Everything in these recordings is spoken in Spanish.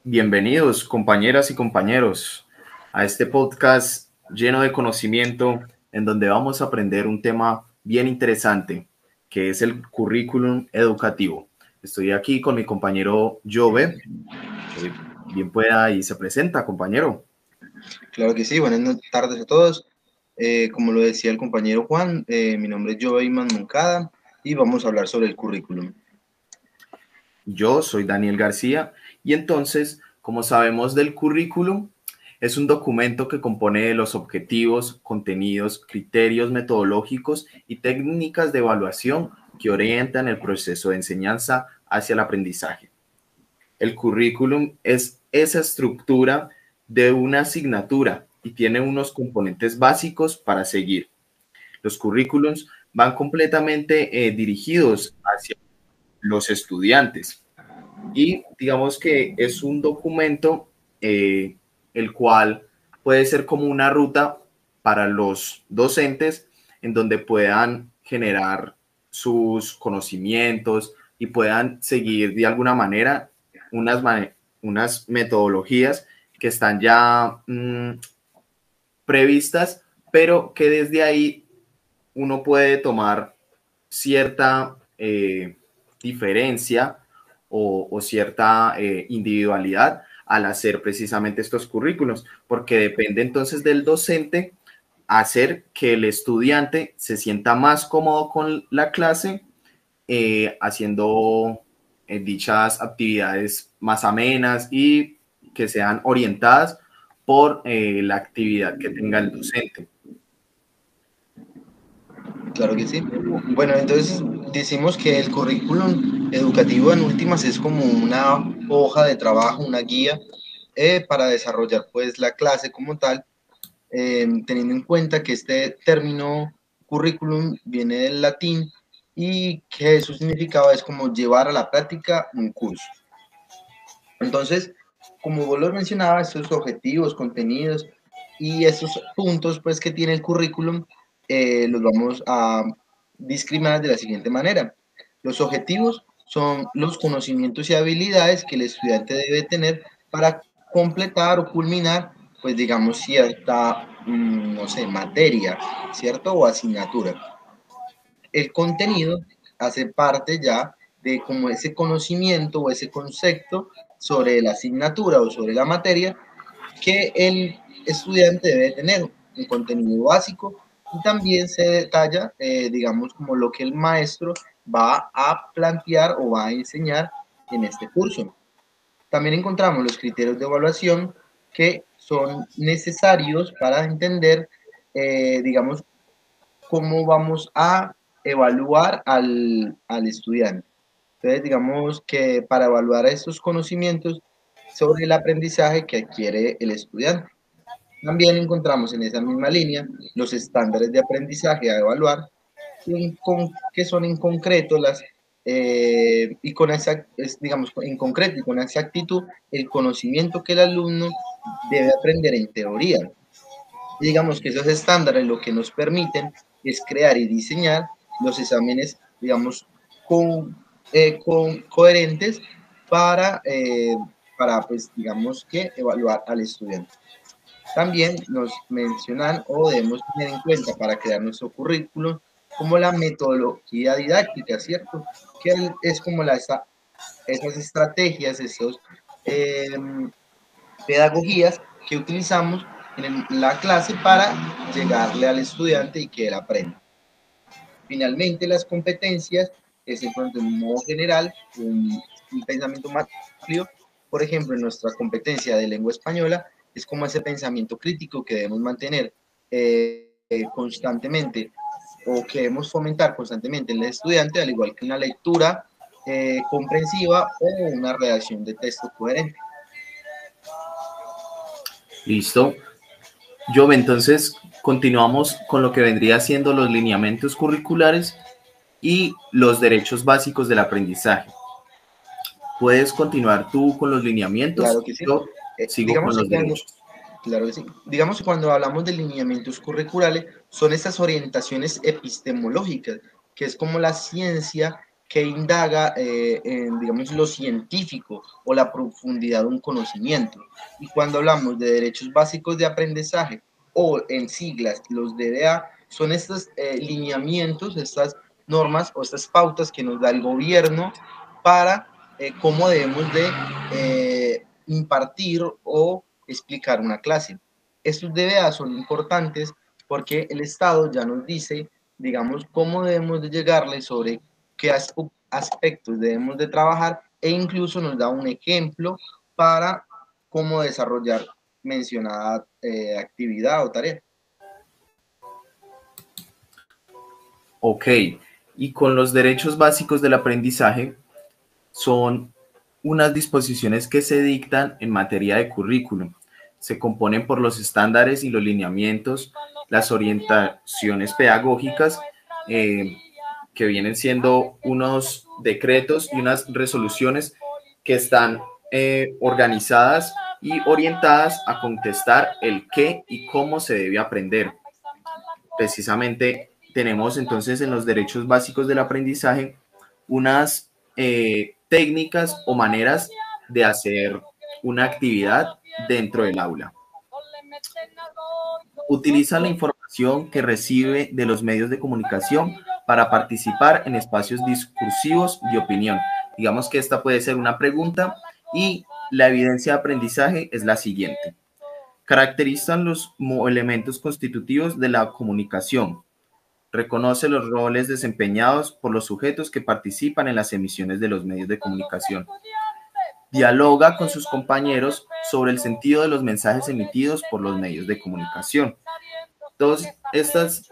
Bienvenidos, compañeras y compañeros, a este podcast lleno de conocimiento en donde vamos a aprender un tema bien interesante, que es el currículum educativo. Estoy aquí con mi compañero Jove, que bien pueda y se presenta, compañero. Claro que sí, buenas tardes a todos. Como lo decía el compañero Juan, mi nombre es Joeyman Moncada y vamos a hablar sobre el currículum. Yo soy Daniel García y entonces, como sabemos del currículum, es un documento que compone de los objetivos, contenidos, criterios metodológicos y técnicas de evaluación que orientan el proceso de enseñanza hacia el aprendizaje. El currículum es esa estructura de una asignatura y tiene unos componentes básicos para seguir. Los currículums van completamente dirigidos hacia los estudiantes y digamos que es un documento el cual puede ser como una ruta para los docentes en donde puedan generar sus conocimientos y puedan seguir de alguna manera unas metodologías que están ya previstas, pero que desde ahí uno puede tomar cierta diferencia o cierta individualidad al hacer precisamente estos currículos, porque depende entonces del docente hacer que el estudiante se sienta más cómodo con la clase, haciendo dichas actividades más amenas y que sean orientadas por la actividad que tenga el docente. Claro que sí. Bueno, entonces decimos que el currículum educativo en últimas es como una hoja de trabajo, una guía para desarrollar pues la clase como tal, teniendo en cuenta que este término currículum viene del latín y que su significado es como llevar a la práctica un curso. Entonces, como vos lo mencionabas, esos objetivos, contenidos y esos puntos pues, que tiene el currículum, los vamos a discriminar de la siguiente manera. Los objetivos son los conocimientos y habilidades que el estudiante debe tener para completar o culminar, pues digamos, cierta, no sé, materia, ¿cierto? O asignatura. El contenido hace parte ya de como ese conocimiento o ese concepto sobre la asignatura o sobre la materia que el estudiante debe tener, un contenido básico, y también se detalla, digamos, como lo que el maestro va a plantear o va a enseñar en este curso. También encontramos los criterios de evaluación que son necesarios para entender, digamos, cómo vamos a evaluar al estudiante. Entonces, digamos que para evaluar estos conocimientos sobre el aprendizaje que adquiere el estudiante. También encontramos en esa misma línea los estándares de aprendizaje a evaluar, que son en concreto y con esa, digamos, en concreto y con exactitud el conocimiento que el alumno debe aprender en teoría. Y digamos que esos estándares lo que nos permiten es crear y diseñar los exámenes, digamos, coherentes para, pues, digamos que evaluar al estudiante. También nos mencionan o debemos tener en cuenta para crear nuestro currículum como la metodología didáctica, ¿cierto? Que es como esas estrategias, esas pedagogías que utilizamos en la clase para llegarle al estudiante y que él aprenda. Finalmente, las competencias es en cuanto a un modo general, un pensamiento más amplio. Por ejemplo, en nuestra competencia de lengua española es como ese pensamiento crítico que debemos mantener constantemente o que debemos fomentar constantemente en el estudiante, al igual que una lectura comprensiva o una redacción de texto coherente. Listo. Yo, entonces, continuamos con lo que vendría siendo los lineamientos curriculares y los derechos básicos del aprendizaje. Puedes continuar tú con los lineamientos, Claro que sí. yo sigo con Digamos que los cuando, derechos. claro que sí. Digamos que cuando hablamos de lineamientos curriculares, son estas orientaciones epistemológicas, que es como la ciencia que indaga en, digamos, lo científico o la profundidad de un conocimiento. Y cuando hablamos de derechos básicos de aprendizaje, o en siglas, los DBA, son estos lineamientos, estas normas o estas pautas que nos da el gobierno para cómo debemos de impartir o explicar una clase. Estos DBA son importantes porque el Estado ya nos dice, digamos, cómo debemos de llegarle sobre qué aspectos debemos de trabajar e incluso nos da un ejemplo para cómo desarrollar mencionada actividad o tarea. Ok, y con los derechos básicos del aprendizaje son unas disposiciones que se dictan en materia de currículum. Se componen por los estándares y los lineamientos, las orientaciones pedagógicas, que vienen siendo unos decretos y unas resoluciones que están organizadas y orientadas a contestar el qué y cómo se debe aprender. Precisamente tenemos entonces en los derechos básicos del aprendizaje unas técnicas o maneras de hacer una actividad dentro del aula. Utiliza la información que recibe de los medios de comunicación para participar en espacios discursivos de opinión. Digamos que esta puede ser una pregunta y la evidencia de aprendizaje es la siguiente. Caracterizan los elementos constitutivos de la comunicación. Reconoce los roles desempeñados por los sujetos que participan en las emisiones de los medios de comunicación. Dialoga con sus compañeros sobre el sentido de los mensajes emitidos por los medios de comunicación. Todas estas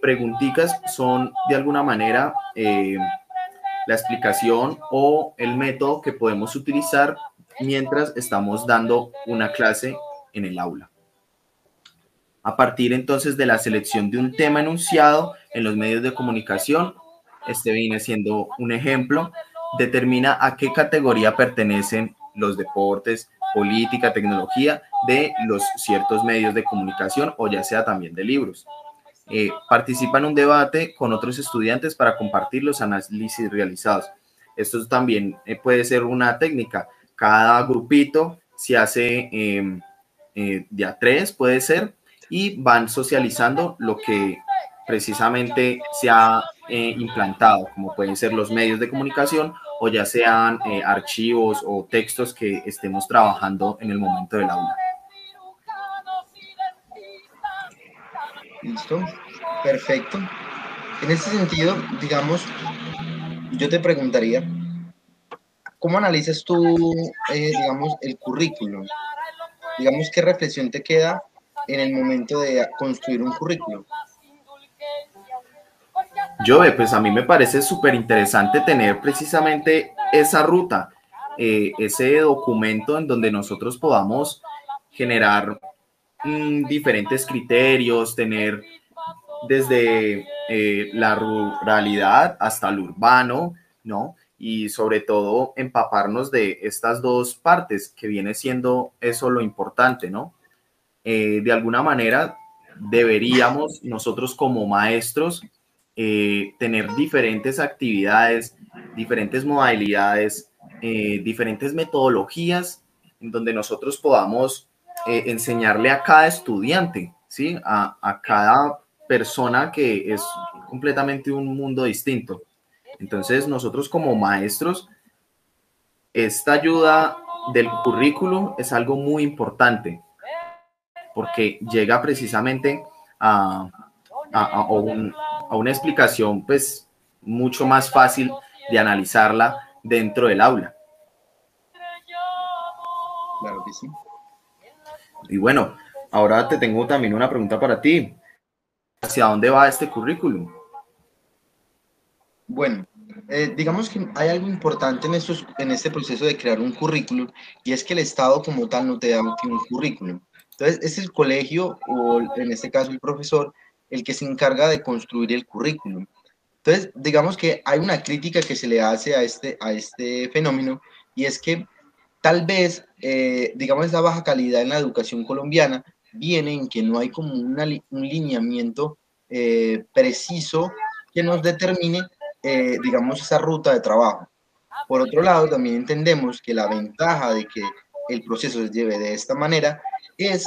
preguntitas son de alguna manera la explicación o el método que podemos utilizar mientras estamos dando una clase en el aula. A partir entonces de la selección de un tema enunciado en los medios de comunicación, este viene siendo un ejemplo, determina a qué categoría pertenecen los deportes, política, tecnología de los ciertos medios de comunicación o ya sea también de libros. Participa en un debate con otros estudiantes para compartir los análisis realizados. Esto también puede ser una técnica. Cada grupito se hace de a tres, puede ser, y van socializando lo que precisamente se ha implantado, como pueden ser los medios de comunicación o ya sean archivos o textos que estemos trabajando en el momento del aula. ¿Listo? Perfecto. En este sentido, digamos, yo te preguntaría, ¿cómo analizas tú, digamos, el currículum? Digamos, ¿qué reflexión te queda en el momento de construir un currículum? Pues a mí me parece súper interesante tener precisamente esa ruta, ese documento en donde nosotros podamos generar diferentes criterios, tener desde la ruralidad hasta lo urbano, ¿no? Y sobre todo empaparnos de estas dos partes, que viene siendo eso lo importante, ¿no? De alguna manera deberíamos nosotros como maestros tener diferentes actividades, diferentes modalidades, diferentes metodologías en donde nosotros podamos enseñarle a cada estudiante, ¿sí? A cada persona que es completamente un mundo distinto. Entonces, nosotros como maestros, esta ayuda del currículum es algo muy importante porque llega precisamente a una explicación pues mucho más fácil de analizarla dentro del aula. Claro que sí. Y bueno, ahora te tengo también una pregunta para ti. ¿Hacia dónde va este currículum? Bueno, digamos que hay algo importante en este proceso de crear un currículum y es que el Estado como tal no te da un currículum. Entonces, es el colegio o en este caso el profesor el que se encarga de construir el currículum. Entonces, digamos que hay una crítica que se le hace a este fenómeno y es que tal vez, digamos, esa baja calidad en la educación colombiana viene en que no hay como un lineamiento preciso que nos determine digamos, esa ruta de trabajo. Por otro lado, también entendemos que la ventaja de que el proceso se lleve de esta manera es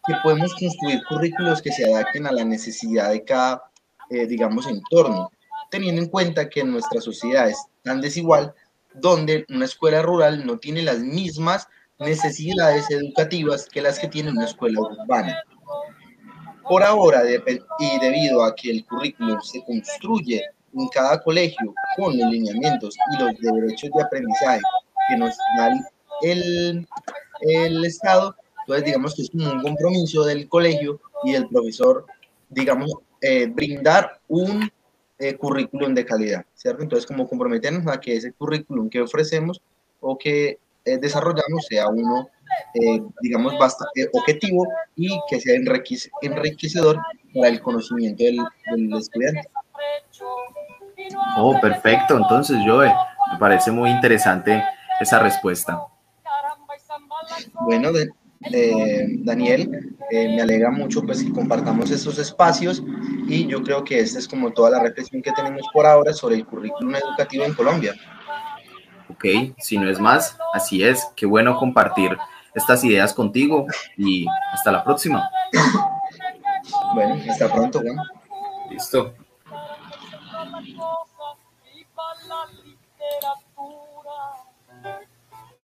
que podemos construir currículos que se adapten a la necesidad de cada, digamos, entorno, teniendo en cuenta que nuestra sociedad es tan desigual, donde una escuela rural no tiene las mismas necesidades educativas que las que tiene una escuela urbana. Por ahora, y debido a que el currículum se construye en cada colegio con los lineamientos y los derechos de aprendizaje que nos da el Estado, entonces digamos que es como un compromiso del colegio y del profesor, digamos, brindar un currículum de calidad, ¿cierto? Entonces como comprometernos a que ese currículum que ofrecemos o que desarrollamos sea uno, digamos, bastante objetivo y que sea enriquecedor para el conocimiento del estudiante. Oh, perfecto. Entonces, Joe, me parece muy interesante esa respuesta. Bueno, Daniel, me alegra mucho pues que compartamos estos espacios y yo creo que esta es como toda la reflexión que tenemos por ahora sobre el currículum educativo en Colombia. Ok, si no es más, así es. Qué bueno compartir estas ideas contigo y hasta la próxima. Bueno, hasta pronto, Juan. Listo.